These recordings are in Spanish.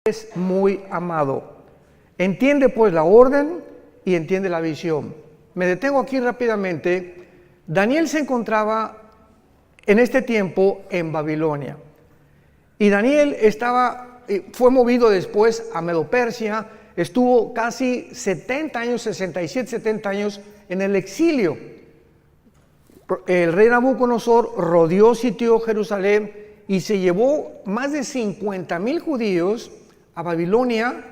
es muy amado. Entiende pues la orden y entiende la visión. Me detengo aquí rápidamente. Daniel se encontraba en este tiempo en Babilonia. Y Daniel fue movido después a Medo-Persia, estuvo casi 70 años, 67, 70 años en el exilio. El rey Nabucodonosor rodeó, sitió Jerusalén y se llevó más de 50,000 judíos a Babilonia,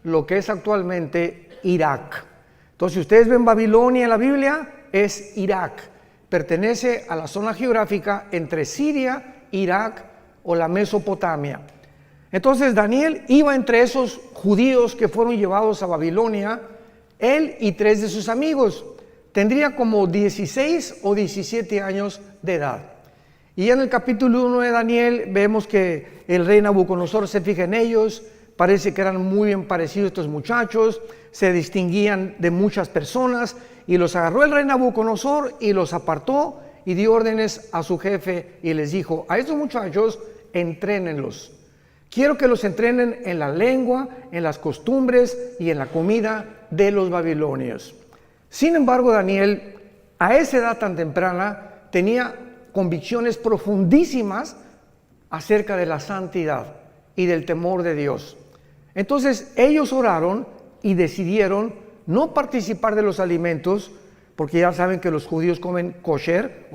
lo que es actualmente Irak. Entonces, si ustedes ven Babilonia en la Biblia, es Irak. Pertenece a la zona geográfica entre Siria, Irak o la Mesopotamia. Entonces, Daniel iba entre esos judíos que fueron llevados a Babilonia, él y 3 de sus amigos. Tendría como 16 o 17 años de edad. Y en el capítulo 1 de Daniel vemos que el rey Nabucodonosor se fija en ellos. Parece que eran muy bien parecidos estos muchachos, se distinguían de muchas personas, y los agarró el rey Nabucodonosor y los apartó y dio órdenes a su jefe y les dijo: a estos muchachos entrénenlos. Quiero que los entrenen en la lengua, en las costumbres y en la comida de los babilonios. Sin embargo, Daniel, a esa edad tan temprana, tenía convicciones profundísimas acerca de la santidad y del temor de Dios. Entonces ellos oraron y decidieron no participar de los alimentos, porque ya saben que los judíos comen kosher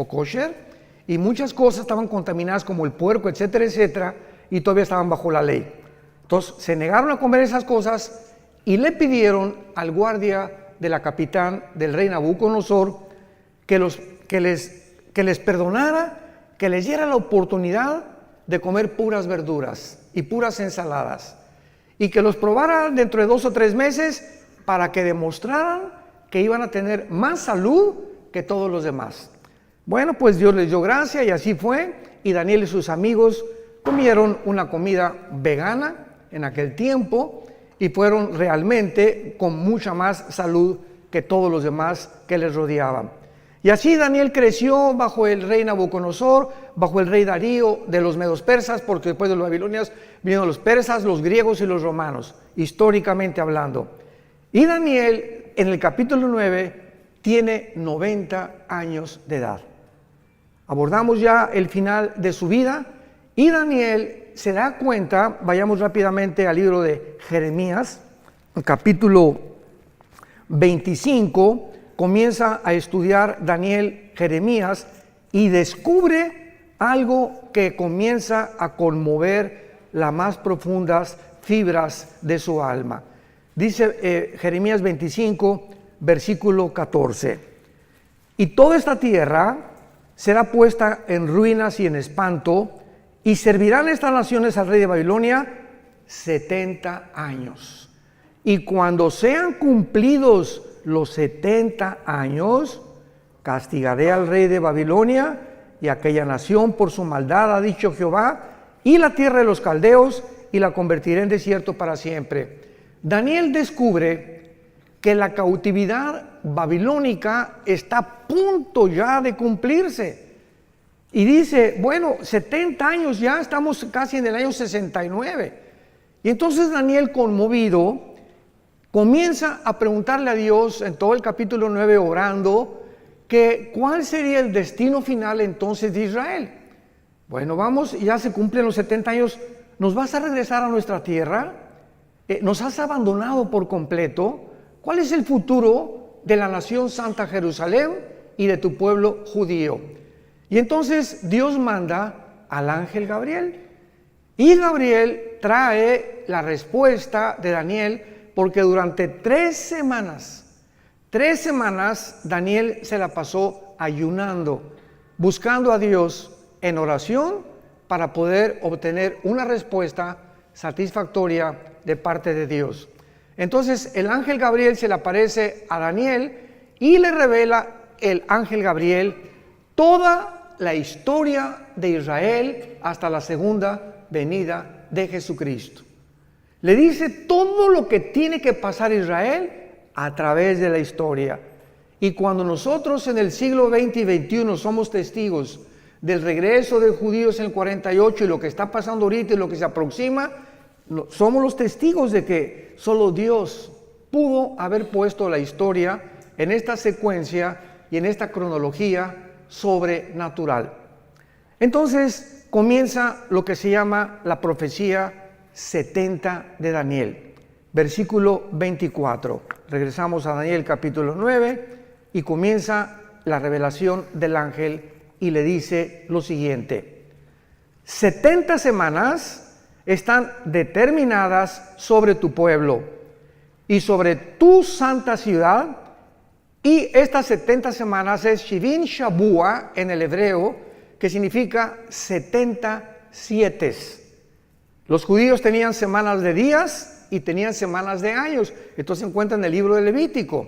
y muchas cosas estaban contaminadas como el puerco, etcétera, etcétera, y todavía estaban bajo la ley. Entonces se negaron a comer esas cosas y le pidieron al guardia de la capitán del rey Nabucodonosor que les perdonara, que les diera la oportunidad de comer puras verduras y puras ensaladas, y que los probara dentro de 2 o 3 meses para que demostraran que iban a tener más salud que todos los demás. Bueno, pues Dios les dio gracia y así fue, y Daniel y sus amigos comieron una comida vegana en aquel tiempo y fueron realmente con mucha más salud que todos los demás que les rodeaban. Y así Daniel creció bajo el rey Nabucodonosor, bajo el rey Darío de los medos persas, porque después de los babilonios vinieron los persas, los griegos y los romanos, históricamente hablando. Y Daniel, en el capítulo 9, tiene 90 años de edad. Abordamos ya el final de su vida y Daniel se da cuenta, vayamos rápidamente al libro de Jeremías, capítulo 25, comienza a estudiar Daniel Jeremías y descubre algo que comienza a conmover las más profundas fibras de su alma. Dice Jeremías 25, versículo 14: y toda esta tierra será puesta en ruinas y en espanto, y servirán estas naciones al rey de Babilonia 70 años. Y cuando sean cumplidos los 70 años, castigaré al rey de Babilonia y a aquella nación por su maldad, ha dicho Jehová, y la tierra de los caldeos, y la convertiré en desierto para siempre. Daniel descubre que la cautividad babilónica está a punto ya de cumplirse. Y dice, bueno, 70 años ya, estamos casi en el año 69. Y entonces Daniel, conmovido, comienza a preguntarle a Dios en todo el capítulo 9, orando, que cuál sería el destino final entonces de Israel. Bueno, vamos, ya se cumplen los 70 años, ¿nos vas a regresar a nuestra tierra? ¿Nos has abandonado por completo? ¿Cuál es el futuro de la nación santa Jerusalén y de tu pueblo judío? Y entonces Dios manda al ángel Gabriel, y Gabriel trae la respuesta de Daniel, porque durante 3 semanas Daniel se la pasó ayunando, buscando a Dios en oración para poder obtener una respuesta satisfactoria de parte de Dios. Entonces el ángel Gabriel se le aparece a Daniel y le revela el ángel Gabriel toda la historia de Israel hasta la segunda venida de Jesucristo. Le dice todo lo que tiene que pasar Israel a través de la historia. Y cuando nosotros en el siglo XX y XXI somos testigos del regreso de judíos en el 48 y lo que está pasando ahorita y lo que se aproxima, somos los testigos de que solo Dios pudo haber puesto la historia en esta secuencia y en esta cronología sobrenatural. Entonces comienza lo que se llama la profecía 70 de Daniel, versículo 24. Regresamos a Daniel capítulo 9 y comienza la revelación del ángel y le dice lo siguiente: 70 semanas están determinadas sobre tu pueblo y sobre tu santa ciudad, y estas 70 semanas es Shivin Shabua en el hebreo, que significa 70 sietes. Los judíos tenían semanas de días y tenían semanas de años. Entonces se encuentra en el libro de Levítico.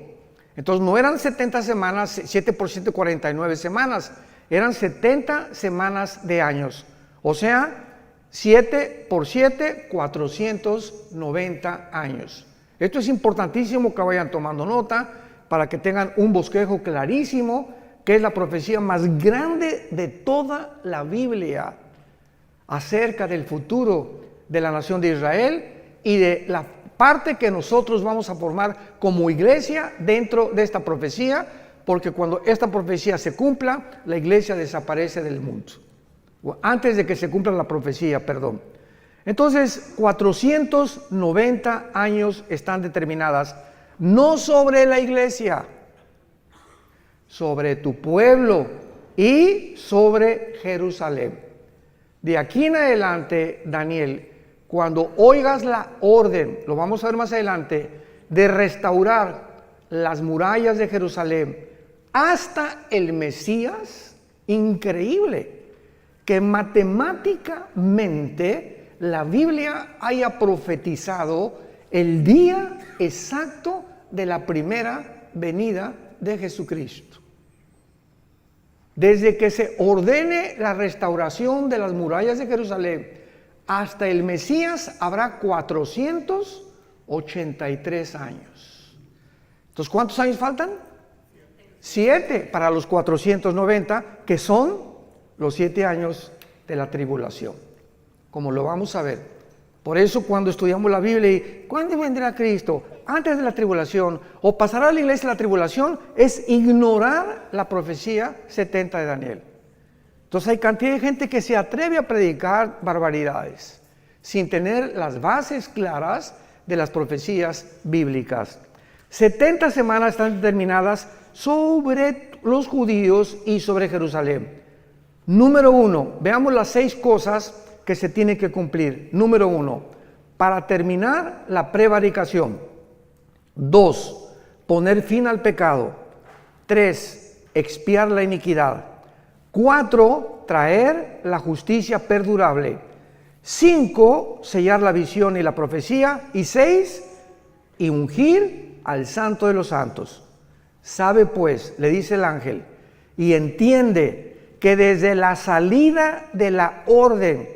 Entonces no eran 70 semanas, 7 por 7, 49 semanas. Eran 70 semanas de años. O sea, 7 por 7, 490 años. Esto es importantísimo que vayan tomando nota para que tengan un bosquejo clarísimo, que es la profecía más grande de toda la Biblia acerca del futuro de la nación de Israel y de la parte que nosotros vamos a formar como iglesia dentro de esta profecía, porque cuando esta profecía se cumpla, la iglesia desaparece del mundo. Antes de que se cumpla la profecía, perdón. Entonces, 490 años están determinadas, no sobre la iglesia, sobre tu pueblo y sobre Jerusalén. De aquí en adelante, Daniel, cuando oigas la orden, lo vamos a ver más adelante, de restaurar las murallas de Jerusalén hasta el Mesías, increíble que matemáticamente la Biblia haya profetizado el día exacto de la primera venida de Jesucristo. Desde que se ordene la restauración de las murallas de Jerusalén hasta el Mesías habrá 483 años. Entonces, ¿cuántos años faltan? 7 para los 490, que son los 7 años de la tribulación, como lo vamos a ver. Por eso cuando estudiamos la Biblia y ¿cuándo vendrá Cristo? Antes de la tribulación, o pasará la iglesia la tribulación, es ignorar la profecía 70 de Daniel. Entonces hay cantidad de gente que se atreve a predicar barbaridades sin tener las bases claras de las profecías bíblicas. 70 semanas están determinadas sobre los judíos y sobre Jerusalén. Número 1, veamos las 6 cosas que se tienen que cumplir. Número 1, para terminar la prevaricación. 2, poner fin al pecado. 3, expiar la iniquidad. 4, traer la justicia perdurable. 5, sellar la visión y la profecía. Y 6, y ungir al Santo de los Santos. Sabe pues, le dice el ángel, y entiende que desde la salida de la orden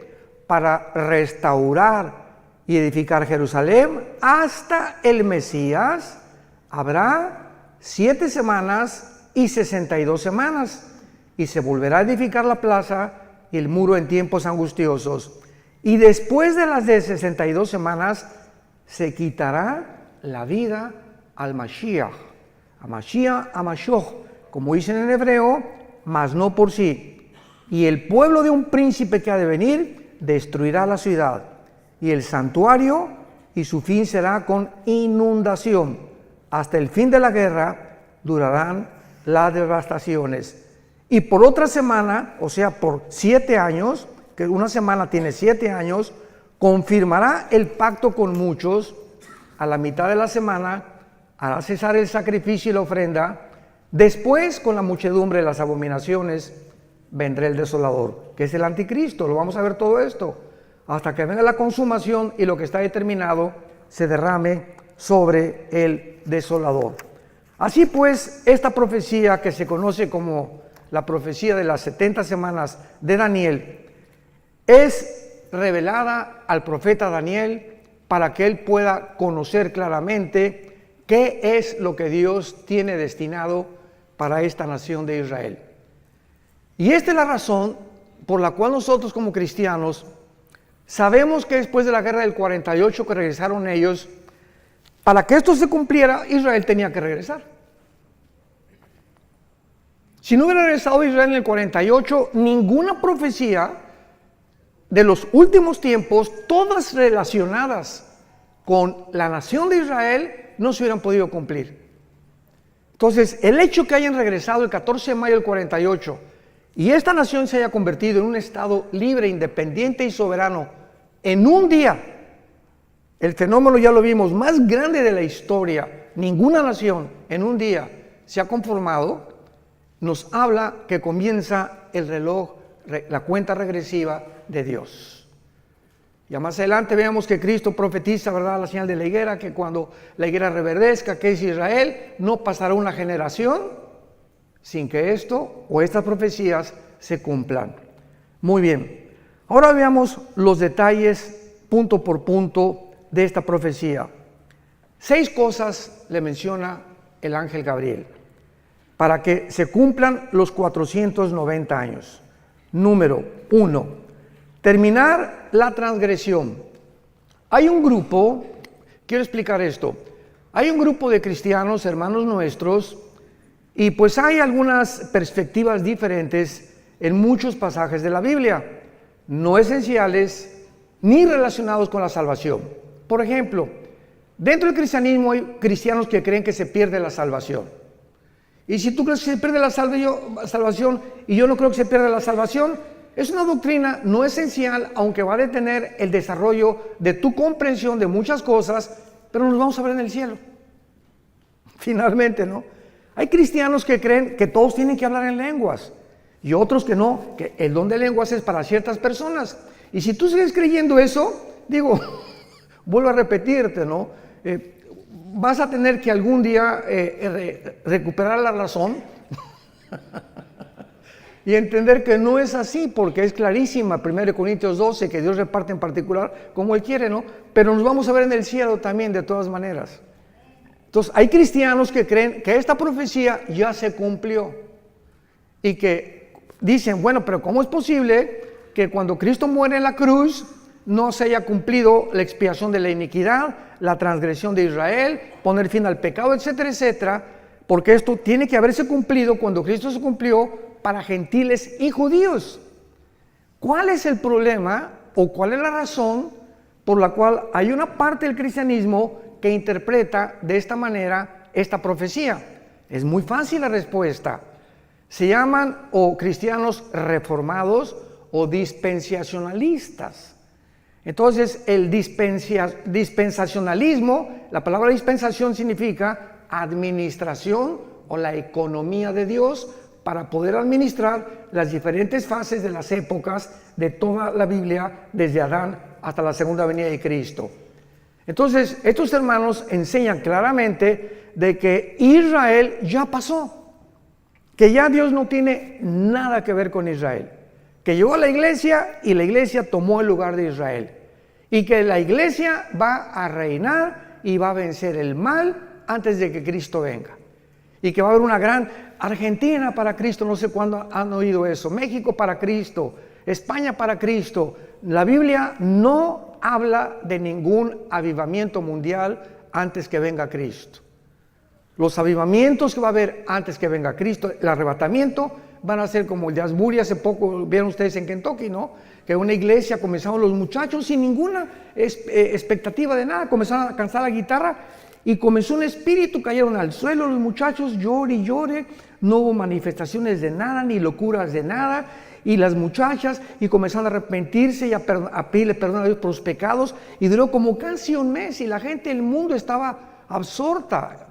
para restaurar y edificar Jerusalén hasta el Mesías habrá 7 semanas y 62 semanas, y se volverá a edificar la plaza y el muro en tiempos angustiosos, y después de las de 62 semanas se quitará la vida al Mashiach, a Mashiach, a Mashoch, como dicen en hebreo, mas no por sí, y el pueblo de un príncipe que ha de venir destruirá la ciudad y el santuario, y su fin será con inundación. Hasta el fin de la guerra durarán las devastaciones. Y por otra semana, o sea, por 7 años, que una semana tiene 7 años, confirmará el pacto con muchos. A la mitad de la semana hará cesar el sacrificio y la ofrenda. Después, con la muchedumbre de las abominaciones, vendrá el desolador, que es el anticristo. Lo vamos a ver todo esto, hasta que venga la consumación y lo que está determinado se derrame sobre el desolador. Así pues, esta profecía, que se conoce como la profecía de las 70 semanas de Daniel, es revelada al profeta Daniel para que él pueda conocer claramente qué es lo que Dios tiene destinado para esta nación de Israel. Y esta es la razón por la cual nosotros como cristianos Sabemos que después de la guerra del 48 que regresaron ellos, para que esto se cumpliera, Israel tenía que regresar. Si no hubiera regresado Israel en el 48, ninguna profecía de los últimos tiempos, todas relacionadas con la nación de Israel, no se hubieran podido cumplir. Entonces, el hecho que hayan regresado el 14 de mayo del 48 y esta nación se haya convertido en un estado libre, independiente y soberano en un día, el fenómeno ya lo vimos, más grande de la historia, ninguna nación en un día se ha conformado, nos habla que comienza el reloj, la cuenta regresiva de Dios. Ya más adelante veamos que Cristo profetiza, ¿verdad?, la señal de la higuera, que cuando la higuera reverdezca, que es Israel, no pasará una generación sin que esto o estas profecías se cumplan. Muy bien, ahora veamos los detalles punto por punto de esta profecía. 6 cosas le menciona el ángel Gabriel para que se cumplan los 490 años. Número 1, terminar la transgresión. Hay un grupo, quiero explicar esto, hay un grupo de cristianos, hermanos nuestros, y pues hay algunas perspectivas diferentes en muchos pasajes de la Biblia, no esenciales ni relacionados con la salvación. Por ejemplo, dentro del cristianismo hay cristianos que creen que se pierde la salvación. Y si tú crees que se pierde la salvación y yo no creo que se pierda la salvación, es una doctrina no esencial, aunque va a detener el desarrollo de tu comprensión de muchas cosas, pero nos vamos a ver en el cielo. Finalmente, ¿no? Hay cristianos que creen que todos tienen que hablar en lenguas y otros que no, que el don de lenguas es para ciertas personas. Y si tú sigues creyendo eso, digo, vuelvo a repetirte, ¿no? Vas a tener que algún día recuperar la razón y entender que no es así, porque es clarísima 1 Corintios 12, que Dios reparte en particular como Él quiere, ¿no? Pero nos vamos a ver en el cielo también, de todas maneras. Entonces, hay cristianos que creen que esta profecía ya se cumplió y que dicen, bueno, pero ¿cómo es posible que cuando Cristo muere en la cruz no se haya cumplido la expiación de la iniquidad, la transgresión de Israel, poner fin al pecado, etcétera, etcétera? Porque esto tiene que haberse cumplido cuando Cristo se cumplió para gentiles y judíos. ¿Cuál es el problema o cuál es la razón por la cual hay una parte del cristianismo que interpreta de esta manera esta profecía? Es muy fácil la respuesta. Se llaman o cristianos reformados o dispensacionalistas. Entonces, el dispensacionalismo, la palabra dispensación significa administración o la economía de Dios para poder administrar las diferentes fases de las épocas de toda la Biblia, desde Adán hasta la segunda venida de Cristo. Entonces, estos hermanos enseñan claramente de que Israel ya pasó, que ya Dios no tiene nada que ver con Israel, que llegó a la iglesia y la iglesia tomó el lugar de Israel, y que la iglesia va a reinar y va a vencer el mal antes de que Cristo venga, y que va a haber una gran Argentina para Cristo, no sé cuándo han oído eso, México para Cristo, España para Cristo. La Biblia no habla de ningún avivamiento mundial antes que venga Cristo. Los avivamientos que va a haber antes que venga Cristo, el arrebatamiento, van a ser como el de Asbury. Hace poco vieron ustedes en Kentucky, ¿no? Que una iglesia comenzaron los muchachos sin ninguna expectativa de nada, comenzaron a cantar la guitarra y comenzó un espíritu, cayeron al suelo los muchachos, llore y llore, no hubo manifestaciones de nada, ni locuras de nada, y las muchachas y comenzaron a arrepentirse y a pedirle perdón a Dios por los pecados, y duró como casi un mes, y la gente del mundo estaba absorta,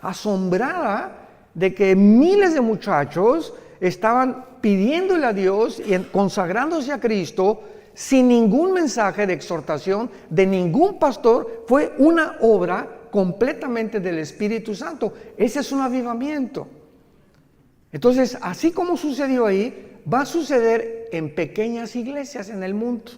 asombrada de que miles de muchachos estaban pidiéndole a Dios y consagrándose a Cristo sin ningún mensaje de exhortación de ningún pastor. Fue una obra completamente del Espíritu Santo. Ese es un avivamiento. Entonces, así como sucedió ahí, va a suceder en pequeñas iglesias en el mundo.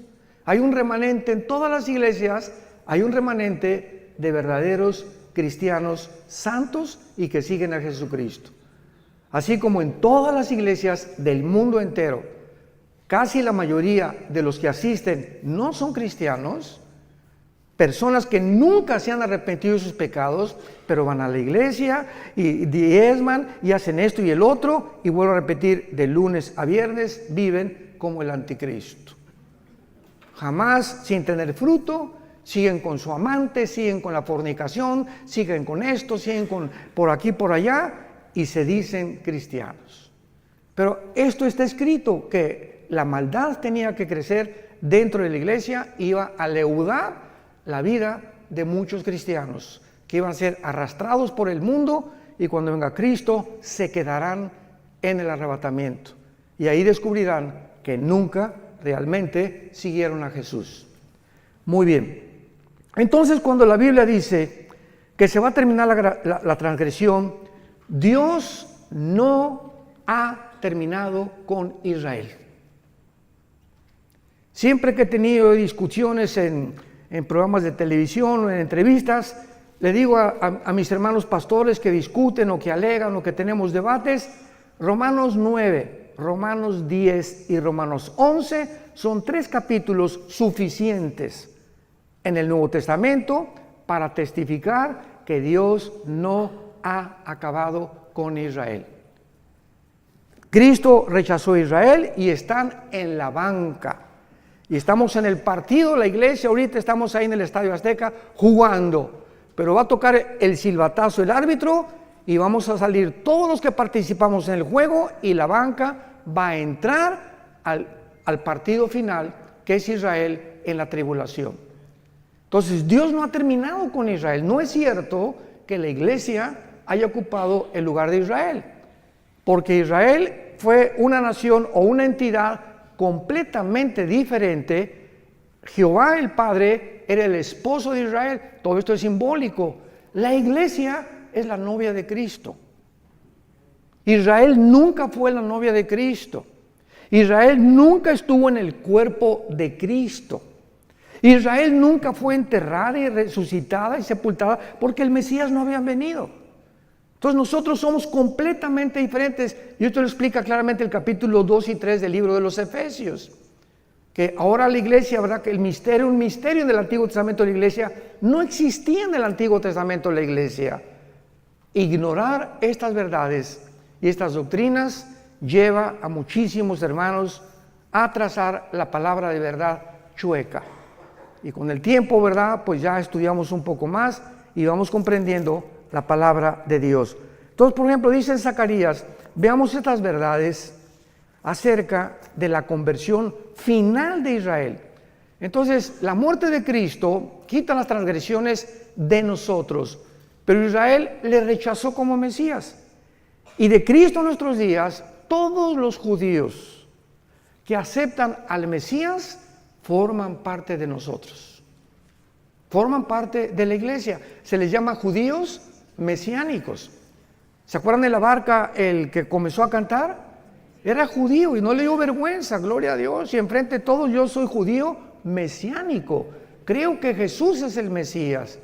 Hay un remanente en todas las iglesias, hay un remanente de verdaderos cristianos santos y que siguen a Jesucristo. Así como en todas las iglesias del mundo entero, casi la mayoría de los que asisten no son cristianos, personas que nunca se han arrepentido de sus pecados, pero van a la iglesia y diezman y hacen esto y el otro, y vuelvo a repetir, de lunes a viernes viven como el anticristo. Jamás sin tener fruto, siguen con su amante, siguen con la fornicación, siguen con esto, siguen con por aquí, por allá, y se dicen cristianos. Pero esto está escrito, que la maldad tenía que crecer dentro de la iglesia, iba a leudar la vida de muchos cristianos, que iban a ser arrastrados por el mundo, y cuando venga Cristo se quedarán en el arrebatamiento. Y ahí descubrirán que nunca realmente siguieron a Jesús. Muy bien. Entonces, cuando la Biblia dice que se va a terminar la transgresión, Dios no ha terminado con Israel. Siempre que he tenido discusiones en programas de televisión o en entrevistas, le digo a mis hermanos pastores que discuten o que alegan o que tenemos debates, Romanos 9, Romanos 10 y Romanos 11 son 3 capítulos suficientes en el Nuevo Testamento para testificar que Dios no ha acabado con Israel. Cristo rechazó a Israel y están en la banca. Y estamos en el partido, la iglesia, ahorita estamos ahí en el Estadio Azteca jugando. Pero va a tocar el silbatazo el árbitro y vamos a salir todos los que participamos en el juego, y la banca va a entrar al partido final, que es Israel en la tribulación. Entonces, Dios no ha terminado con Israel. No es cierto que la iglesia haya ocupado el lugar de Israel, porque Israel fue una nación o una entidad completamente diferente. Jehová el Padre era el esposo de Israel. Todo esto es simbólico. La iglesia es la novia de Cristo. Israel nunca fue la novia de Cristo. Israel nunca estuvo en el cuerpo de Cristo. Israel nunca fue enterrada y resucitada y sepultada porque el Mesías no había venido. Entonces nosotros somos completamente diferentes. Y esto lo explica claramente el capítulo 2 y 3 del libro de los Efesios. Que ahora la iglesia, ¿verdad? Que un misterio en el Antiguo Testamento de la iglesia no existía en el Antiguo Testamento de la iglesia. Ignorar estas verdades y estas doctrinas lleva a muchísimos hermanos a trazar la palabra de verdad chueca. Y con el tiempo, ¿verdad? Pues ya estudiamos un poco más y vamos comprendiendo la palabra de Dios. Entonces, por ejemplo, dice en Zacarías, veamos estas verdades acerca de la conversión final de Israel. Entonces, la muerte de Cristo quita las transgresiones de nosotros, pero Israel le rechazó como Mesías. Y de Cristo en nuestros días, todos los judíos que aceptan al Mesías forman parte de nosotros. Forman parte de la iglesia. Se les llama judíos mesiánicos. ¿Se acuerdan de la barca, el que comenzó a cantar? Era judío y no le dio vergüenza, gloria a Dios. Y enfrente de todos, yo soy judío mesiánico. Creo que Jesús es el Mesías.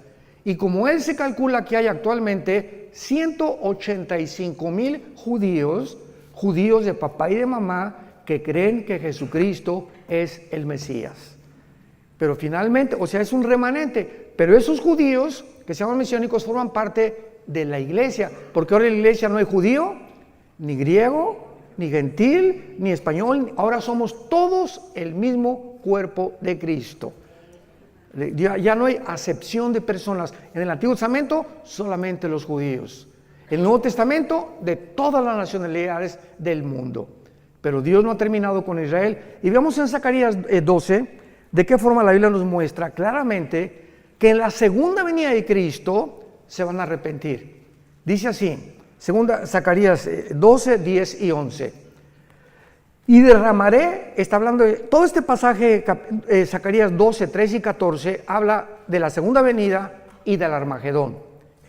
Y como él se calcula que hay actualmente 185,000 judíos de papá y de mamá, que creen que Jesucristo es el Mesías. Pero finalmente, o sea, es un remanente. Pero esos judíos que se llaman mesiánicos forman parte de la iglesia, porque ahora en la iglesia no hay judío, ni griego, ni gentil, ni español. Ahora somos todos el mismo cuerpo de Cristo. Ya no hay acepción de personas. En el Antiguo Testamento solamente los judíos. En el Nuevo Testamento de todas las nacionalidades del mundo. Pero Dios no ha terminado con Israel. Y veamos en Zacarías 12 de qué forma la Biblia nos muestra claramente que en la segunda venida de Cristo se van a arrepentir. Dice así, Zacarías 12, 10 y 11. Y derramaré, está hablando de todo este pasaje, Zacarías 12, 3 y 14, habla de la segunda venida y del Armagedón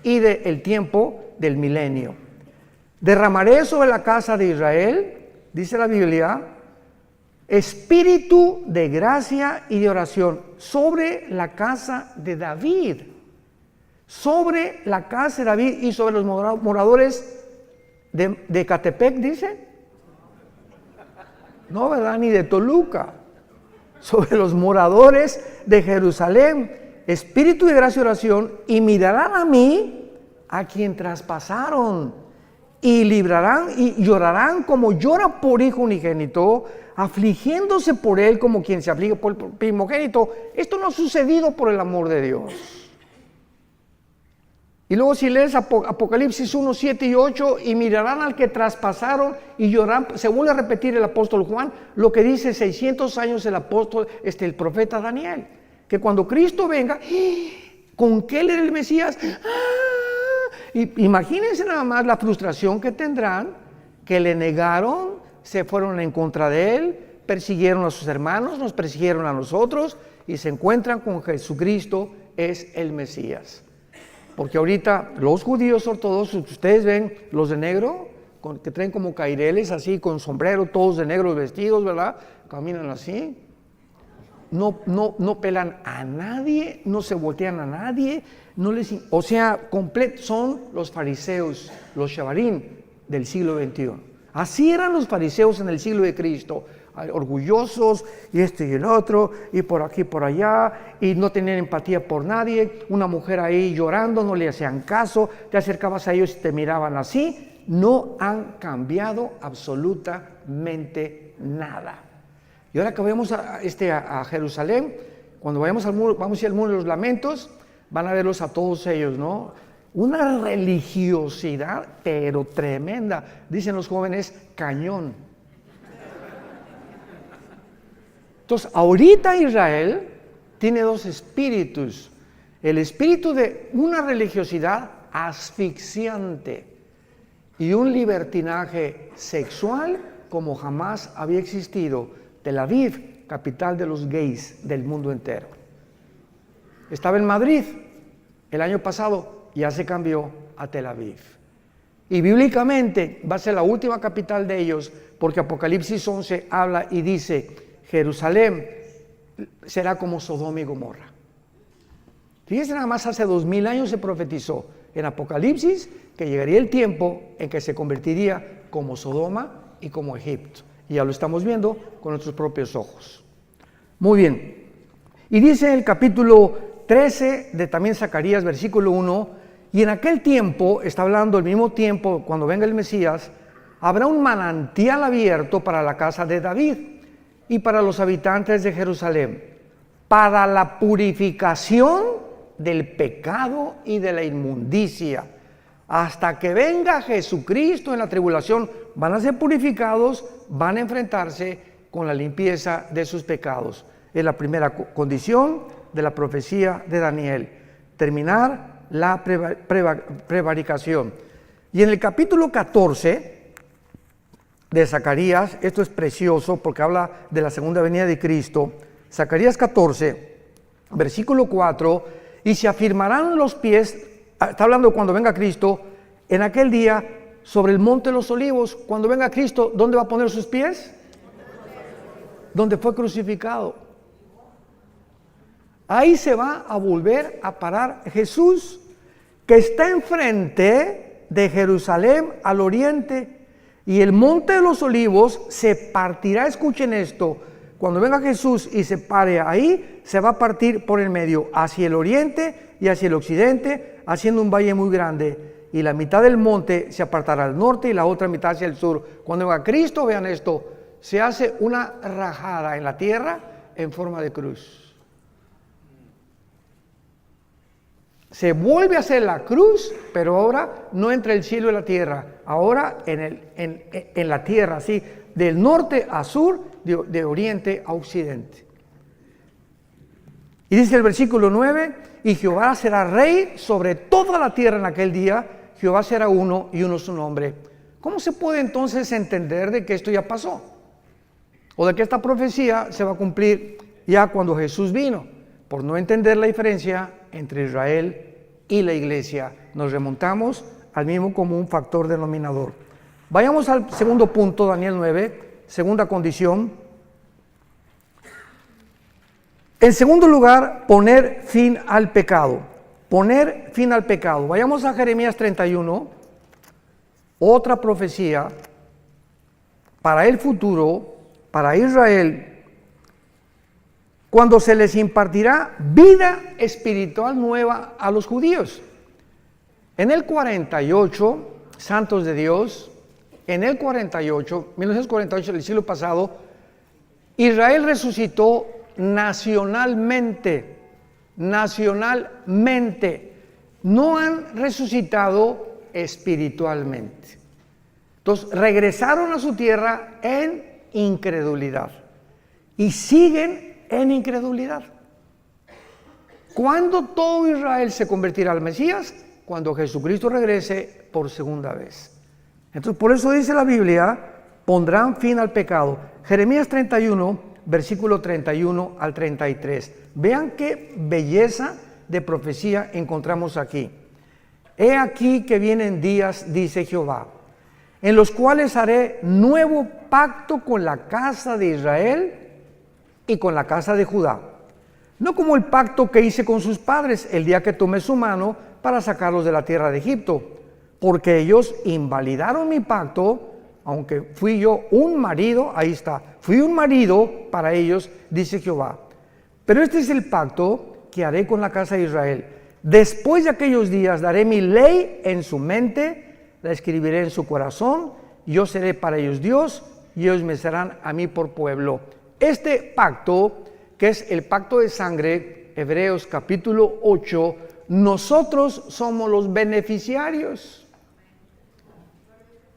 y del tiempo del milenio. Derramaré sobre la casa de Israel, dice la Biblia, espíritu de gracia y de oración sobre la casa de David. Sobre la casa de David y sobre los moradores de Ecatepec, dice. No, ¿verdad? Ni de Toluca. Sobre los moradores de Jerusalén, espíritu de gracia y oración, y mirarán a mí, a quien traspasaron, y librarán y llorarán como llora por hijo unigénito, afligiéndose por él como quien se aflige por el primogénito. Esto no ha sucedido por el amor de Dios. Y luego si lees Apocalipsis 1, 7 y 8, y mirarán al que traspasaron y llorarán, se vuelve a repetir el apóstol Juan, lo que dice 600 años el apóstol, el profeta Daniel, que cuando Cristo venga, ¿con qué él era el Mesías? Y imagínense nada más la frustración que tendrán, que le negaron, se fueron en contra de él, persiguieron a sus hermanos, nos persiguieron a nosotros, y se encuentran con Jesucristo, es el Mesías. Porque ahorita los judíos ortodoxos, ustedes ven los de negro, que traen como caireles así, con sombrero, todos de negro vestidos, ¿verdad? Caminan así. No pelan a nadie, no se voltean a nadie, son los fariseos, los shavarim del siglo XXI. Así eran los fariseos en el siglo de Cristo. Orgullosos, y esto y el otro, y por aquí, por allá, y no tenían empatía por nadie. Una mujer ahí llorando, no le hacían caso, te acercabas a ellos y te miraban así. No han cambiado absolutamente nada. Y ahora que vamos a Jerusalén, cuando vamos al muro, vamos a ir al muro de los lamentos, van a verlos a todos ellos, ¿no? Una religiosidad, pero tremenda. Dicen los jóvenes, cañón. Entonces, ahorita Israel tiene dos espíritus. El espíritu de una religiosidad asfixiante y un libertinaje sexual como jamás había existido. Tel Aviv, capital de los gays del mundo entero. Estaba en Madrid el año pasado, ya se cambió a Tel Aviv. Y bíblicamente va a ser la última capital de ellos, porque Apocalipsis 11 habla y dice: Jerusalén será como Sodoma y Gomorra. Fíjense, nada más hace 2000 años se profetizó en Apocalipsis que llegaría el tiempo en que se convertiría como Sodoma y como Egipto. Y ya lo estamos viendo con nuestros propios ojos. Muy bien. Y dice el capítulo 13 de también Zacarías, versículo 1, y en aquel tiempo, está hablando al mismo tiempo, cuando venga el Mesías, habrá un manantial abierto para la casa de David y para los habitantes de Jerusalén, para la purificación del pecado y de la inmundicia. Hasta que venga Jesucristo en la tribulación, van a ser purificados, van a enfrentarse con la limpieza de sus pecados. Es la primera condición de la profecía de Daniel, terminar la prevaricación. Y en el capítulo 14 de Zacarías, esto es precioso porque habla de la segunda venida de Cristo. Zacarías 14, versículo 4, y se afirmarán los pies, está hablando cuando venga Cristo, en aquel día sobre el monte de los olivos. Cuando venga Cristo, ¿dónde va a poner sus pies? Donde fue crucificado. Ahí se va a volver a parar Jesús, que está enfrente de Jerusalén al oriente. Y el monte de los olivos se partirá, escuchen esto, cuando venga Jesús y se pare ahí, se va a partir por el medio, hacia el oriente y hacia el occidente, haciendo un valle muy grande. Y la mitad del monte se apartará al norte y la otra mitad hacia el sur. Cuando venga Cristo, vean esto, se hace una rajada en la tierra en forma de cruz. Se vuelve a hacer la cruz, pero ahora no entre el cielo y la tierra, ahora en la tierra, así, del norte a sur, de oriente a occidente. Y dice el versículo 9, y Jehová será rey sobre toda la tierra en aquel día, Jehová será uno y uno su nombre. ¿Cómo se puede entonces entender de que esto ya pasó? O de que esta profecía se va a cumplir ya cuando Jesús vino, por no entender la diferencia entre Israel y la iglesia. Nos remontamos al mismo común factor denominador. Vayamos al segundo punto, Daniel 9, segunda condición. En segundo lugar, poner fin al pecado. Poner fin al pecado. Vayamos a Jeremías 31, otra profecía para el futuro, para Israel cuando se les impartirá vida espiritual nueva a los judíos. En el 48, santos de Dios, en el 48, 1948, el siglo pasado, Israel resucitó nacionalmente, no han resucitado espiritualmente. Entonces regresaron a su tierra en incredulidad y siguen en incredulidad. ¿Cuándo todo Israel se convertirá al Mesías? Cuando Jesucristo regrese por segunda vez. Entonces por eso dice la Biblia, pondrán fin al pecado. Jeremías 31, versículo 31 al 33. Vean qué belleza de profecía encontramos aquí. He aquí que vienen días, dice Jehová, en los cuales haré nuevo pacto con la casa de Israel y con la casa de Judá. No como el pacto que hice con sus padres el día que tomé su mano para sacarlos de la tierra de Egipto, porque ellos invalidaron mi pacto, aunque fui yo un marido, ahí está, fui un marido para ellos, dice Jehová. Pero este es el pacto que haré con la casa de Israel. Después de aquellos días daré mi ley en su mente, la escribiré en su corazón, yo seré para ellos Dios y ellos me serán a mí por pueblo. Este pacto, que es el pacto de sangre, Hebreos capítulo 8, nosotros somos los beneficiarios.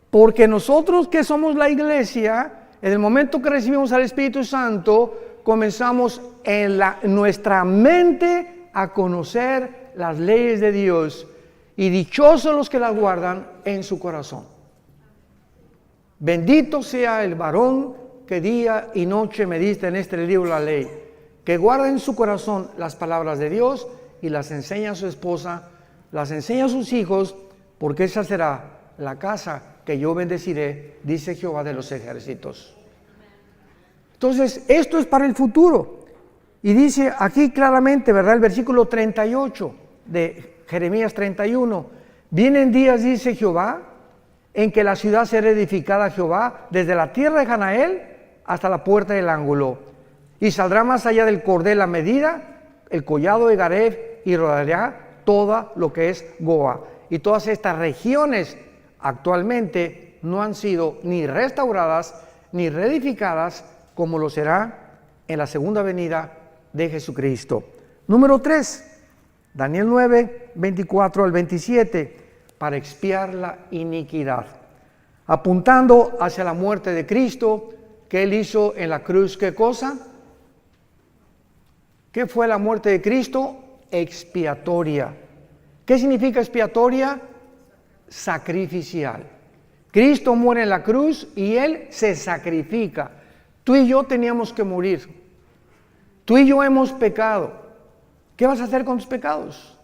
Porque nosotros que somos la iglesia, en el momento que recibimos al Espíritu Santo, comenzamos en nuestra mente a conocer las leyes de Dios, y dichosos los que las guardan en su corazón. Bendito sea el varón que día y noche medita en este libro de la ley, que guarda en su corazón las palabras de Dios y las enseña a su esposa, las enseña a sus hijos, porque esa será la casa que yo bendeciré, dice Jehová de los ejércitos. Entonces, esto es para el futuro. Y dice aquí claramente, ¿verdad? El versículo 38 de Jeremías 31. Vienen días, dice Jehová, en que la ciudad será edificada a Jehová desde la tierra de Janael hasta la puerta del ángulo. Y saldrá más allá del cordel la medida, el collado de Gareb, y rodeará toda lo que es Goa. Y todas estas regiones actualmente no han sido ni restauradas ni reedificadas, como lo será en la segunda venida de Jesucristo. Número 3, Daniel 9, 24 al 27, para expiar la iniquidad, apuntando hacia la muerte de Cristo, que Él hizo en la cruz. ¿Qué cosa? ¿Qué fue la muerte de Cristo? Expiatoria. ¿Qué significa expiatoria? Sacrificial. Cristo muere en la cruz y Él se sacrifica. Tú y yo teníamos que morir. Tú y yo hemos pecado. ¿Qué vas a hacer con tus pecados?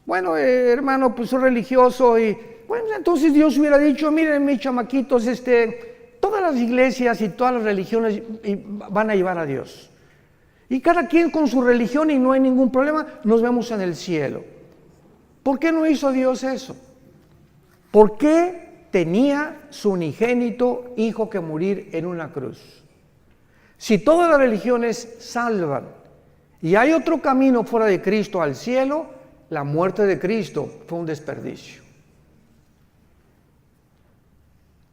Bueno, hermano, pues soy religioso y bueno, entonces Dios hubiera dicho, miren mis chamaquitos, todas las iglesias y todas las religiones van a llevar a Dios. Y cada quien con su religión y no hay ningún problema, nos vemos en el cielo. ¿Por qué no hizo Dios eso? ¿Por qué tenía su unigénito hijo que morir en una cruz? Si todas las religiones salvan y hay otro camino fuera de Cristo al cielo, la muerte de Cristo fue un desperdicio.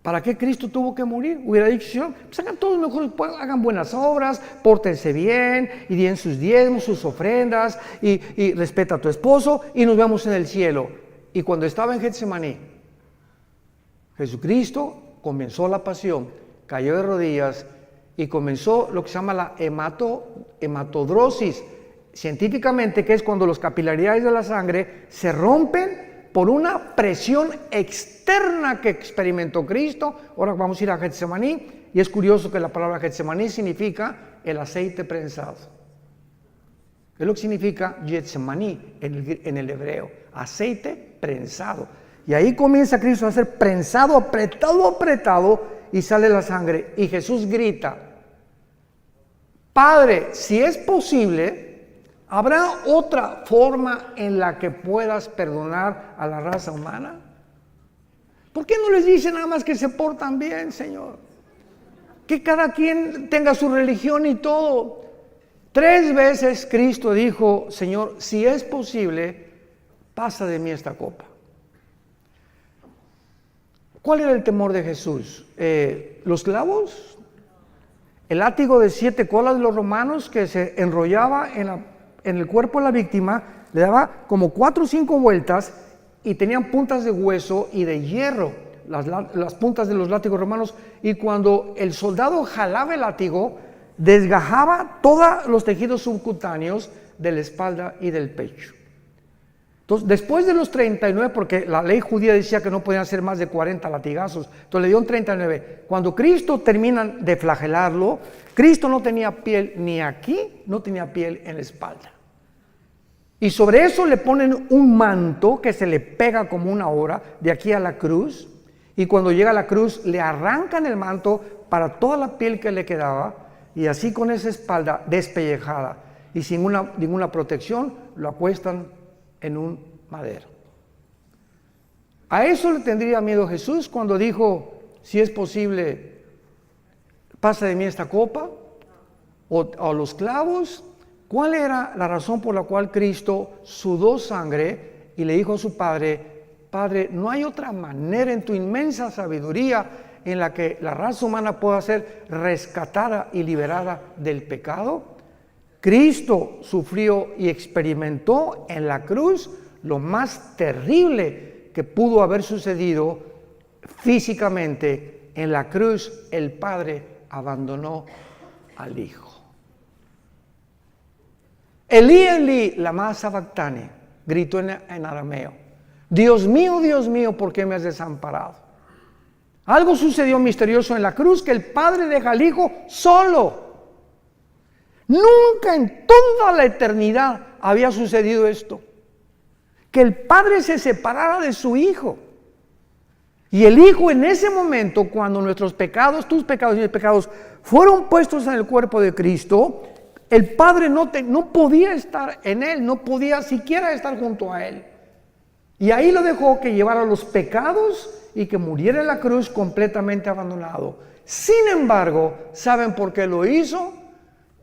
¿Para qué Cristo tuvo que morir? Hubiera dicho, Señor, pues hagan todos mejor, hagan buenas obras, pórtense bien, y den sus diezmos, sus ofrendas, y respeta a tu esposo, y nos vemos en el cielo. Y cuando estaba en Getsemaní, Jesucristo comenzó la pasión, cayó de rodillas, y comenzó lo que se llama la hematodrosis, científicamente, que es cuando los capilaridades de la sangre se rompen por una presión externa que experimentó Cristo. Ahora vamos a ir a Getsemaní, y es curioso que la palabra Getsemaní significa el aceite prensado. Es lo que significa Getsemaní en el hebreo, aceite prensado. Y ahí comienza Cristo a ser prensado, apretado, y sale la sangre. Y Jesús grita, Padre, si es posible, ¿habrá otra forma en la que puedas perdonar a la raza humana? ¿Por qué no les dice nada más que se portan bien, Señor? que cada quien tenga su religión y todo. 3 veces Cristo dijo: Señor, si es posible, pasa de mí esta copa. ¿Cuál era el temor de Jesús? ¿Los clavos? ¿El látigo de 7 colas de los romanos que se enrollaba en el cuerpo de la víctima? Le daba como 4 o 5 vueltas y tenían puntas de hueso y de hierro, las puntas de los látigos romanos, y cuando el soldado jalaba el látigo, desgajaba todos los tejidos subcutáneos de la espalda y del pecho. Entonces, después de los 39, porque la ley judía decía que no podían ser más de 40 latigazos, entonces le dieron 39. Cuando Cristo termina de flagelarlo, Cristo no tenía piel ni aquí, no tenía piel en la espalda. Y sobre eso le ponen un manto que se le pega como una hora de aquí a la cruz, y cuando llega a la cruz le arrancan el manto para toda la piel que le quedaba, y así con esa espalda despellejada y sin ninguna protección, lo acuestan en un madero. A eso le tendría miedo Jesús cuando dijo: si es posible, pasa de mí esta copa, o los clavos. ¿Cuál era la razón por la cual Cristo sudó sangre y le dijo a su Padre: Padre, no hay otra manera en tu inmensa sabiduría en la que la raza humana pueda ser rescatada y liberada del pecado? Cristo sufrió y experimentó en la cruz lo más terrible que pudo haber sucedido físicamente. En la cruz el Padre abandonó al Hijo. Elí, Elí, lama sabactani, gritó en arameo: Dios mío, ¿por qué me has desamparado? Algo sucedió misterioso en la cruz, que el Padre deja al Hijo solo. Nunca en toda la eternidad había sucedido esto, que el Padre se separara de su Hijo. Y el Hijo, en ese momento, cuando nuestros pecados, tus pecados y mis pecados, fueron puestos en el cuerpo de Cristo, el Padre no podía estar en Él, no podía siquiera estar junto a Él. Y ahí lo dejó que llevara los pecados y que muriera en la cruz completamente abandonado. Sin embargo, ¿saben por qué lo hizo?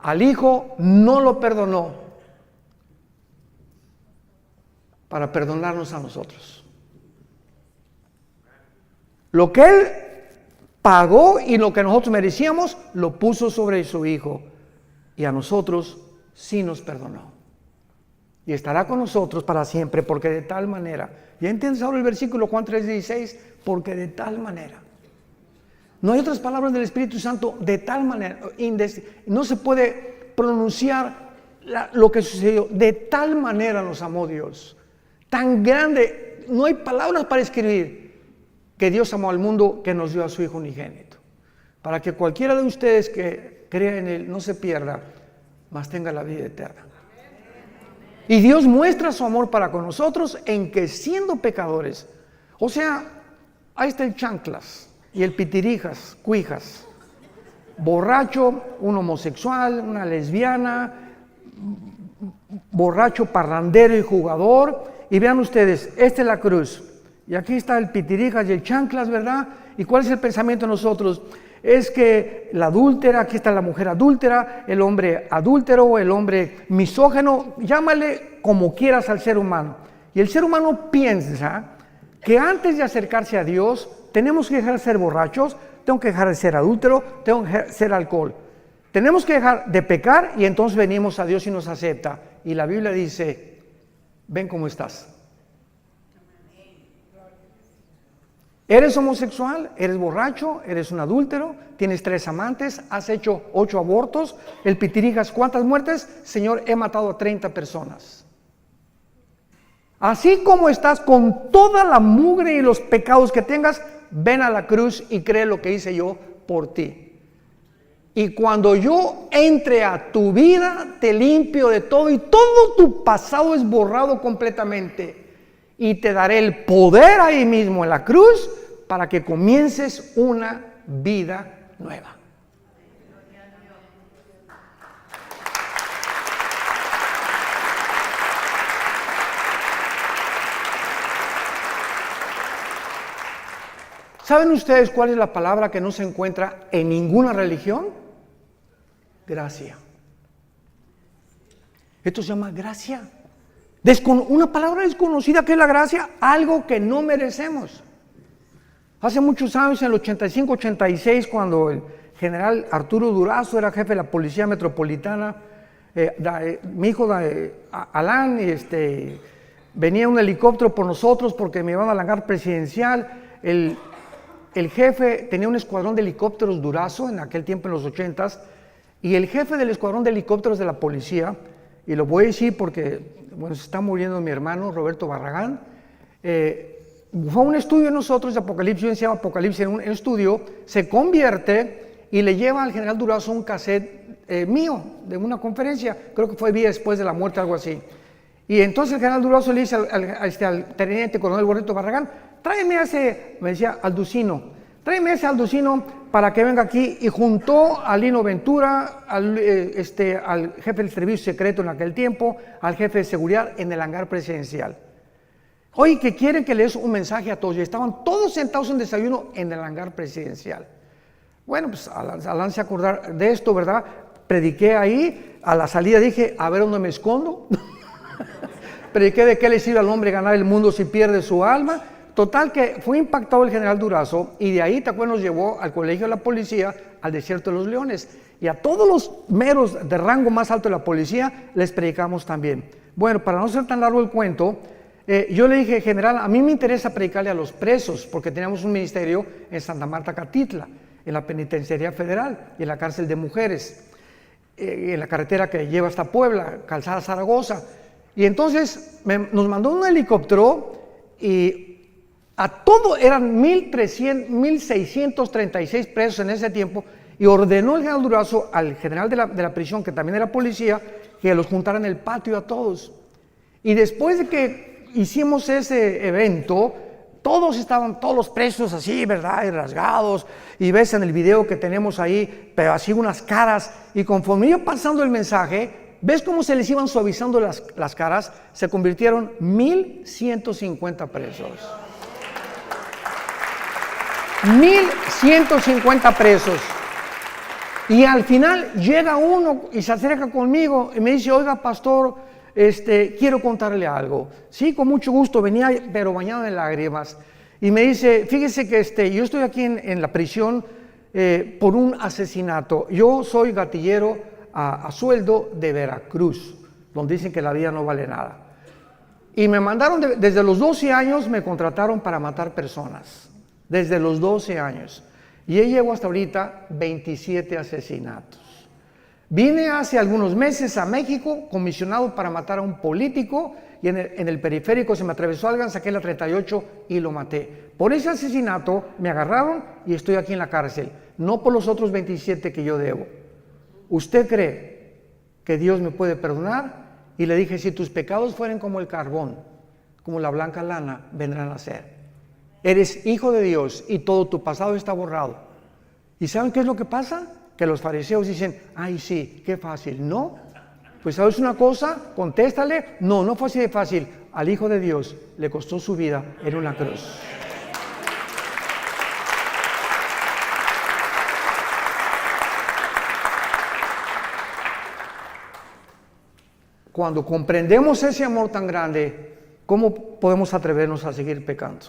Al Hijo no lo perdonó para perdonarnos a nosotros. Lo que Él pagó y lo que nosotros merecíamos, lo puso sobre su Hijo. Y a nosotros sí nos perdonó. Y estará con nosotros para siempre, porque de tal manera. ¿Ya entiendes ahora el versículo Juan 3:16? Porque de tal manera. No hay otras palabras del Espíritu Santo: de tal manera. No se puede pronunciar lo que sucedió. De tal manera nos amó Dios. Tan grande. No hay palabras para escribir que Dios amó al mundo, que nos dio a su Hijo unigénito. Para que cualquiera de ustedes que crea en Él no se pierda, mas tenga la vida eterna. Y Dios muestra su amor para con nosotros en que, siendo pecadores, o sea, ahí está el chanclas y el pitirijas, cuijas, borracho, un homosexual, una lesbiana, borracho, parrandero y jugador. Y vean ustedes, esta es la cruz. Y aquí está el pitirijas y el chanclas, ¿verdad? ¿Y cuál es el pensamiento de nosotros? Es que la adúltera, aquí está la mujer adúltera, el hombre adúltero, el hombre misógino, llámale como quieras al ser humano. Y el ser humano piensa que antes de acercarse a Dios, tenemos que dejar de ser borrachos, tengo que dejar de ser adúltero, tengo que dejar de ser alcohol. Tenemos que dejar de pecar y entonces venimos a Dios y nos acepta. Y la Biblia dice: ven cómo estás. ¿Eres homosexual? ¿Eres borracho? ¿Eres un adúltero? ¿Tienes 3 amantes? ¿Has hecho 8 abortos? ¿El pitirijas cuántas muertes? Señor, he matado a 30 personas. Así como estás, con toda la mugre y los pecados que tengas, ven a la cruz y cree lo que hice yo por ti. Y cuando yo entre a tu vida, te limpio de todo y todo tu pasado es borrado completamente. Y te daré el poder ahí mismo en la cruz para que comiences una vida nueva. ¿Saben ustedes cuál es la palabra que no se encuentra en ninguna religión? Gracia. Esto se llama gracia. Una palabra desconocida, que es la gracia, algo que no merecemos. Hace muchos años, en el 85-86, cuando el general Arturo Durazo era jefe de la Policía Metropolitana, mi hijo Alan, venía un helicóptero por nosotros porque me iban al hangar presidencial. El jefe tenía un escuadrón de helicópteros Durazo en aquel tiempo, en los 80s, y el jefe del escuadrón de helicópteros de la policía, y lo voy a decir porque se está muriendo mi hermano Roberto Barragán, fue a un estudio de nosotros de Apocalipsis, yo enseñaba Apocalipsis en un estudio, se convierte y le lleva al general Durazo un cassette mío de una conferencia, creo que fue días después de la muerte, algo así. Y entonces el general Durazo le dice al teniente coronel Roberto Barragán, tráeme a ese, me decía, Alducino, tráeme a ese Alducino para que venga aquí, y juntó a Lino Ventura, al jefe del servicio secreto en aquel tiempo, al jefe de seguridad en el hangar presidencial. Oye, que quieren que les un mensaje a todos, y estaban todos sentados en desayuno en el hangar presidencial. Bueno, pues Alan se acordar de esto, ¿verdad? Prediqué ahí, a la salida dije, a ver dónde me escondo. Prediqué de qué le sirve al hombre ganar el mundo si pierde su alma. Total que fue impactado el general Durazo, y de ahí, ¿te acuerdas? Nos llevó al colegio de la policía, al desierto de los leones, y a todos los meros de rango más alto de la policía les predicamos también. Bueno, para no ser tan largo el cuento, yo le dije, general, a mí me interesa predicarle a los presos, porque teníamos un ministerio en Santa Marta, Catitla, en la penitenciaría federal y en la cárcel de mujeres, en la carretera que lleva hasta Puebla, Calzada Zaragoza. Y entonces nos mandó un helicóptero, y a todo eran 1,636 presos en ese tiempo, y ordenó el general Durazo al general de la prisión, que también era policía, que los juntara en el patio a todos. Y después de que hicimos ese evento, todos los presos así, ¿verdad? Y rasgados, y ves en el video que tenemos ahí, pero así unas caras, y conforme iba pasando el mensaje, ves cómo se les iban suavizando las caras, se convirtieron 1,150 presos. 1,150 presos. Y al final llega uno y se acerca conmigo y me dice, oiga, pastor, quiero contarle algo. Sí, con mucho gusto, venía pero bañado en lágrimas. Y me dice, fíjese que yo estoy aquí en la prisión por un asesinato. Yo soy gatillero a sueldo de Veracruz, donde dicen que la vida no vale nada. Y me mandaron, desde los 12 años me contrataron para matar personas. Desde los 12 años. Y yo llevo hasta ahorita 27 asesinatos. Vine hace algunos meses a México, comisionado para matar a un político, y en el periférico se me atravesó alguien, saqué la 38 y lo maté. Por ese asesinato me agarraron y estoy aquí en la cárcel, no por los otros 27 que yo debo. ¿Usted cree que Dios me puede perdonar? Y le dije, si tus pecados fueren como el carbón, como la blanca lana, vendrán a ser. Eres hijo de Dios y todo tu pasado está borrado. ¿Y saben qué es lo que pasa? Que los fariseos dicen, ay sí, qué fácil. No, pues ¿sabes una cosa? Contéstale, no fue así de fácil. Al Hijo de Dios le costó su vida en una cruz. Cuando comprendemos ese amor tan grande, ¿cómo podemos atrevernos a seguir pecando?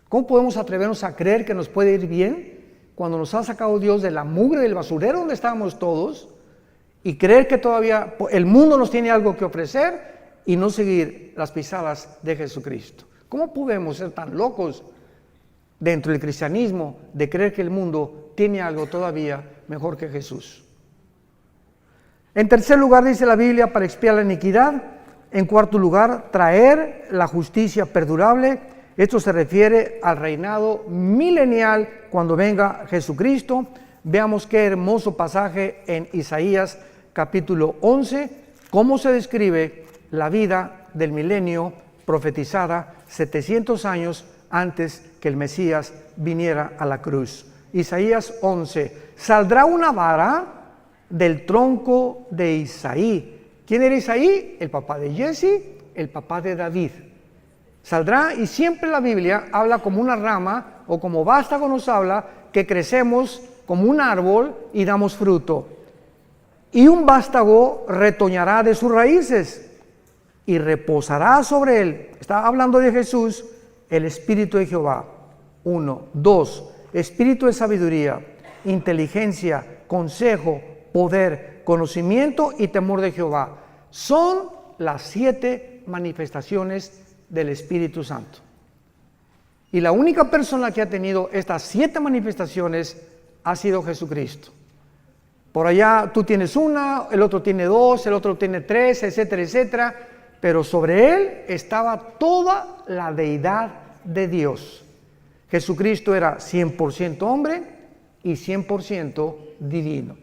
¿Cómo podemos atrevernos a creer que nos puede ir bien cuando nos ha sacado Dios de la mugre del basurero donde estábamos todos, y creer que todavía el mundo nos tiene algo que ofrecer y no seguir las pisadas de Jesucristo? ¿Cómo podemos ser tan locos dentro del cristianismo de creer que el mundo tiene algo todavía mejor que Jesús? En tercer lugar, dice la Biblia, para expiar la iniquidad. En cuarto lugar, traer la justicia perdurable. Esto se refiere al reinado milenial cuando venga Jesucristo. Veamos qué hermoso pasaje en Isaías capítulo 11, cómo se describe la vida del milenio profetizada 700 años antes que el Mesías viniera a la cruz. Isaías 11, saldrá una vara del tronco de Isaí. ¿Quién era Isaí? El papá de Jesse, el papá de David. Saldrá, y siempre la Biblia habla como una rama o como vástago nos habla que crecemos como un árbol y damos fruto. Y un vástago retoñará de sus raíces y reposará sobre él. Está hablando de Jesús, el Espíritu de Jehová. 1. 2. Espíritu de sabiduría, inteligencia, consejo, poder, conocimiento y temor de Jehová. Son las 7 manifestaciones del Espíritu Santo. Y la única persona que ha tenido estas 7 manifestaciones ha sido Jesucristo. Por allá tú tienes una, el otro tiene 2, el otro tiene 3, etcétera, etcétera. Pero sobre él estaba toda la deidad de Dios. Jesucristo era 100% hombre y 100% divino.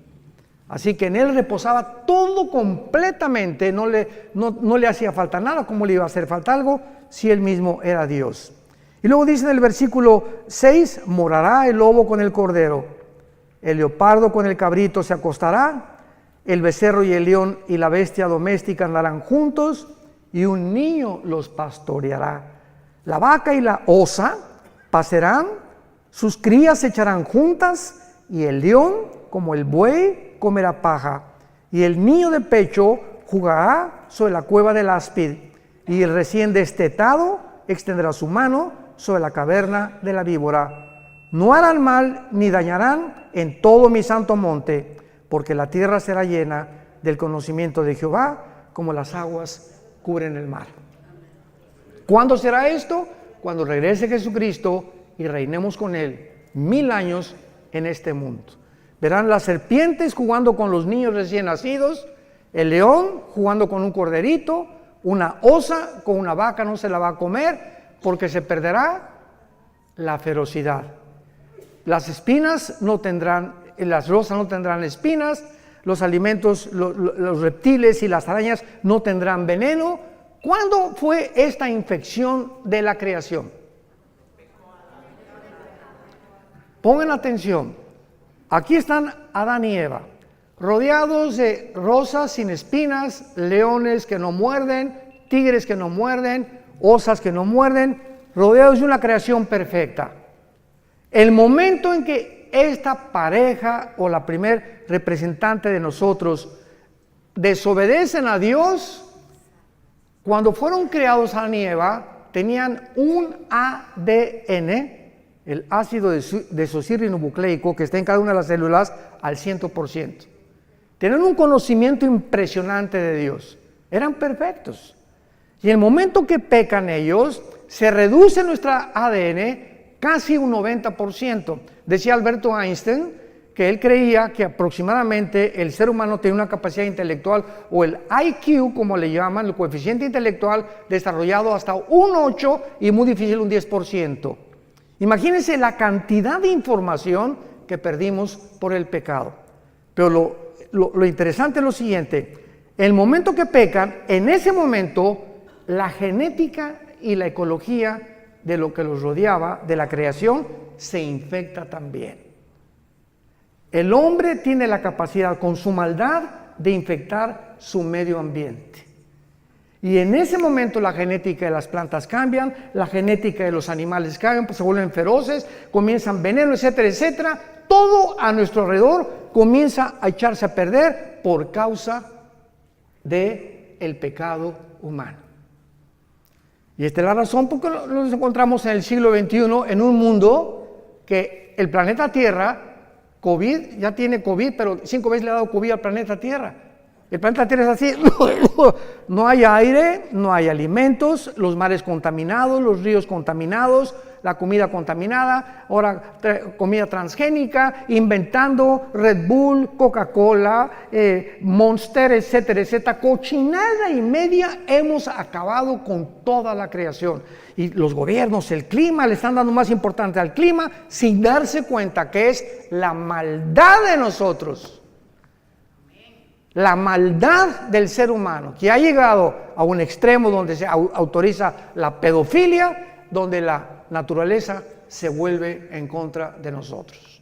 Así que en él reposaba todo completamente, no le hacía falta nada. ¿Cómo le iba a hacer falta algo si él mismo era Dios? Y luego dice en el versículo 6, morará el lobo con el cordero, el leopardo con el cabrito se acostará, el becerro y el león y la bestia doméstica andarán juntos, y un niño los pastoreará. La vaca y la osa pasarán, sus crías se echarán juntas, y el león, como el buey, comerá paja, y el niño de pecho jugará sobre la cueva del áspid, y el recién destetado extenderá su mano sobre la caverna de la víbora. No harán mal ni dañarán en todo mi santo monte, porque la tierra será llena del conocimiento de Jehová, como las aguas cubren el mar. ¿Cuándo será esto? Cuando regrese Jesucristo y reinemos con él 1000 años en este mundo. Verán las serpientes jugando con los niños recién nacidos, el león jugando con un corderito, una osa con una vaca no se la va a comer porque se perderá la ferocidad. Las espinas no tendrán, las rosas no tendrán espinas, los alimentos, los reptiles y las arañas no tendrán veneno. ¿Cuándo fue esta infección de la creación? Pongan atención. Aquí están Adán y Eva, rodeados de rosas sin espinas, leones que no muerden, tigres que no muerden, osas que no muerden, rodeados de una creación perfecta. El momento en que esta pareja o la primer representante de nosotros desobedecen a Dios, cuando fueron creados Adán y Eva, tenían un ADN, el ácido desoxirribonucleico, que está en cada una de las células al 100%. Tenían un conocimiento impresionante de Dios. Eran perfectos. Y en el momento que pecan ellos, se reduce nuestra ADN casi un 90%. Decía Alberto Einstein que él creía que aproximadamente el ser humano tiene una capacidad intelectual, o el IQ, como le llaman, el coeficiente intelectual, desarrollado hasta un 8 y muy difícil un 10%. Imagínense la cantidad de información que perdimos por el pecado. Pero lo interesante es lo siguiente: el momento que pecan, en ese momento la genética y la ecología de lo que los rodeaba, de la creación, se infecta también. El hombre tiene la capacidad con su maldad de infectar su medio ambiente. Y en ese momento la genética de las plantas cambian, la genética de los animales cambian, pues se vuelven feroces, comienzan veneno, etcétera, etcétera. Todo a nuestro alrededor comienza a echarse a perder por causa del pecado humano. Y esta es la razón por la que nos encontramos en el siglo XXI en un mundo que el planeta Tierra, COVID, ya tiene COVID, pero 5 veces le ha dado COVID al planeta Tierra. El planeta Tierra es así, no hay aire, no hay alimentos, los mares contaminados, los ríos contaminados, la comida contaminada, ahora comida transgénica, inventando Red Bull, Coca-Cola, Monster, etcétera, etcétera. Cochinada y media hemos acabado con toda la creación. Y los gobiernos, el clima, le están dando más importancia al clima sin darse cuenta que es la maldad de nosotros. La maldad del ser humano, que ha llegado a un extremo donde se autoriza la pedofilia, donde la naturaleza se vuelve en contra de nosotros.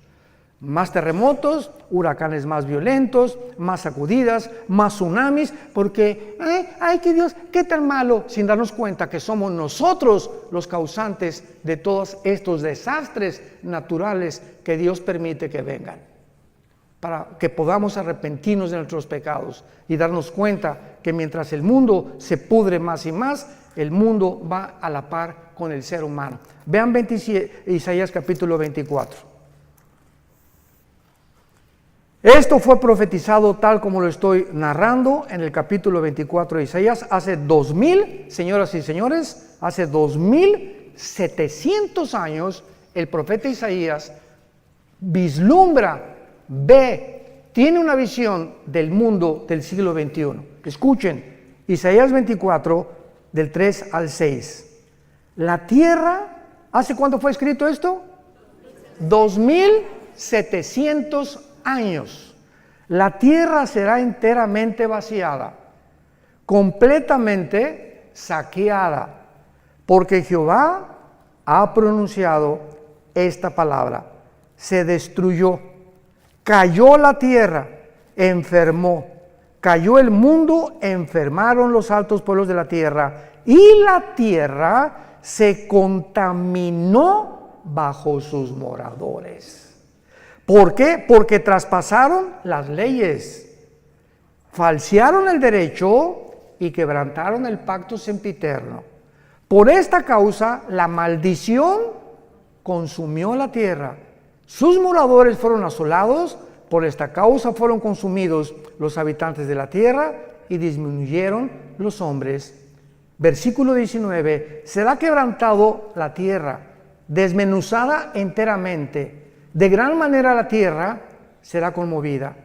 Más terremotos, huracanes más violentos, más sacudidas, más tsunamis, porque, ay, que Dios, qué tan malo, sin darnos cuenta que somos nosotros los causantes de todos estos desastres naturales que Dios permite que vengan, para que podamos arrepentirnos de nuestros pecados y darnos cuenta que mientras el mundo se pudre más y más, el mundo va a la par con el ser humano. Vean Isaías capítulo 24. Esto fue profetizado tal como lo estoy narrando en el capítulo 24 de Isaías hace 2000, señoras y señores, hace 2700 años el profeta Isaías vislumbra, ve, tiene una visión del mundo del siglo XXI. Escuchen, Isaías 24 del 3 al 6. La tierra, ¿hace cuánto fue escrito esto? 2700 años. La tierra será enteramente vaciada, completamente saqueada, porque Jehová ha pronunciado esta palabra. Se destruyó, cayó la tierra, enfermó, cayó el mundo, enfermaron los altos pueblos de la tierra, y la tierra se contaminó bajo sus moradores. ¿Por qué? Porque traspasaron las leyes, falsearon el derecho y quebrantaron el pacto sempiterno. Por esta causa, la maldición consumió la tierra. Sus moradores fueron asolados, por esta causa fueron consumidos los habitantes de la tierra y disminuyeron los hombres. Versículo 19, será quebrantado la tierra, desmenuzada enteramente. De gran manera la tierra será conmovida,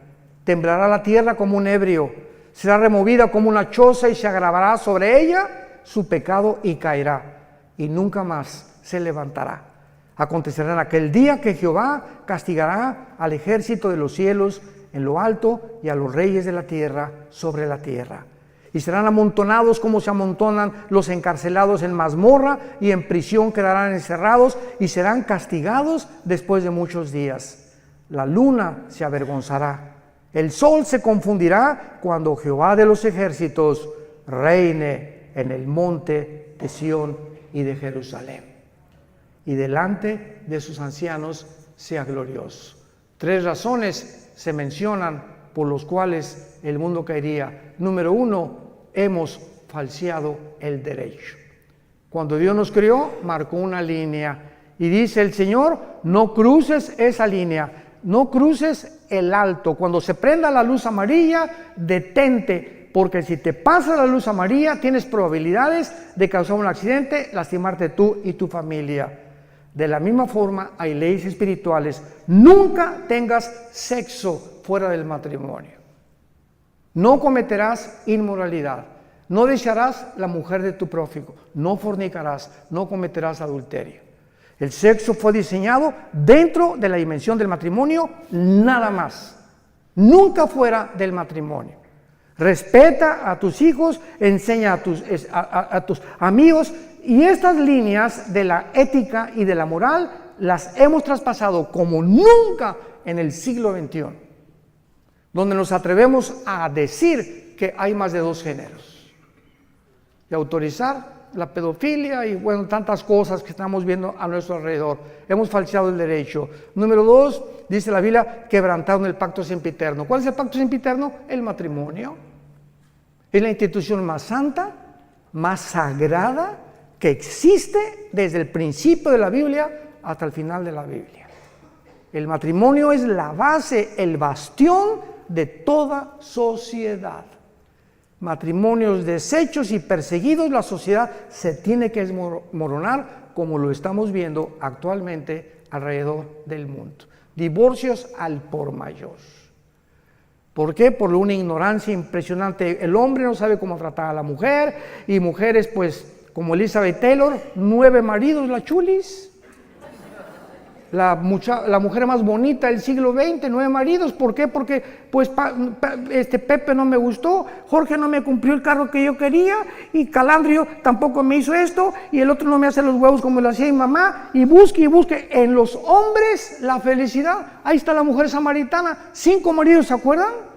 temblará la tierra como un ebrio, será removida como una choza y se agravará sobre ella su pecado y caerá, y nunca más se levantará. Acontecerá en aquel día que Jehová castigará al ejército de los cielos en lo alto y a los reyes de la tierra sobre la tierra. Y serán amontonados como se amontonan los encarcelados en mazmorra, y en prisión quedarán encerrados y serán castigados después de muchos días. La luna se avergonzará, el sol se confundirá cuando Jehová de los ejércitos reine en el monte de Sión y de Jerusalén, y delante de sus ancianos sea glorioso. 3 razones se mencionan por los cuales el mundo caería. Número 1, hemos falseado el derecho. Cuando Dios nos creó, marcó una línea y dice el Señor, no cruces esa línea, no cruces el alto. Cuando se prenda la luz amarilla, detente, porque si te pasa la luz amarilla, tienes probabilidades de causar un accidente, lastimarte tú y tu familia. De la misma forma, hay leyes espirituales. Nunca tengas sexo fuera del matrimonio. No cometerás inmoralidad. No desearás la mujer de tu prójimo. No fornicarás. No cometerás adulterio. El sexo fue diseñado dentro de la dimensión del matrimonio, nada más. Nunca fuera del matrimonio. Respeta a tus hijos, enseña a tus amigos, y estas líneas de la ética y de la moral las hemos traspasado como nunca en el siglo XXI, donde nos atrevemos a decir que hay más de 2 géneros y autorizar la pedofilia y bueno, tantas cosas que estamos viendo a nuestro alrededor. Hemos falseado el derecho. Número 2, dice la Biblia, quebrantaron el pacto sempiterno. ¿Cuál es el pacto sempiterno? El matrimonio. Es la institución más santa, más sagrada que existe desde el principio de la Biblia hasta el final de la Biblia. El matrimonio es la base, el bastión de toda sociedad. Matrimonios deshechos y perseguidos, la sociedad se tiene que desmoronar, como lo estamos viendo actualmente alrededor del mundo. Divorcios al por mayor. ¿Por qué? Por una ignorancia impresionante. El hombre no sabe cómo tratar a la mujer, y mujeres pues como Elizabeth Taylor, 9 maridos la chulis. la mujer más bonita del siglo XX, 9 maridos. ¿Por qué? Porque pues Pepe no me gustó, Jorge no me cumplió el carro que yo quería, y Calandrio tampoco me hizo esto, y el otro no me hace los huevos como lo hacía mi mamá, y busque en los hombres la felicidad. Ahí está la mujer samaritana, 5 maridos, ¿se acuerdan?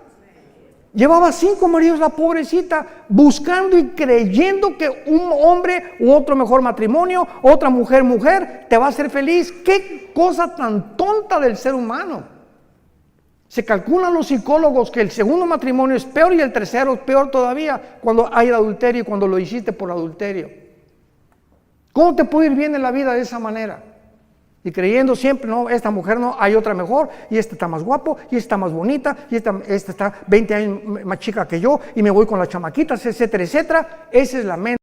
Llevaba 5 maridos la pobrecita, buscando y creyendo que un hombre u otro mejor matrimonio, otra mujer, te va a hacer feliz. ¡Qué cosa tan tonta del ser humano! Se calculan los psicólogos que el segundo matrimonio es peor y el tercero es peor todavía cuando hay adulterio y cuando lo hiciste por adulterio. ¿Cómo te puede ir bien en la vida de esa manera? Y creyendo siempre, no, esta mujer no, hay otra mejor, y esta está más guapo, y esta está más bonita, y esta está 20 años más chica que yo, y me voy con las chamaquitas, etcétera, etcétera. Esa es la mente.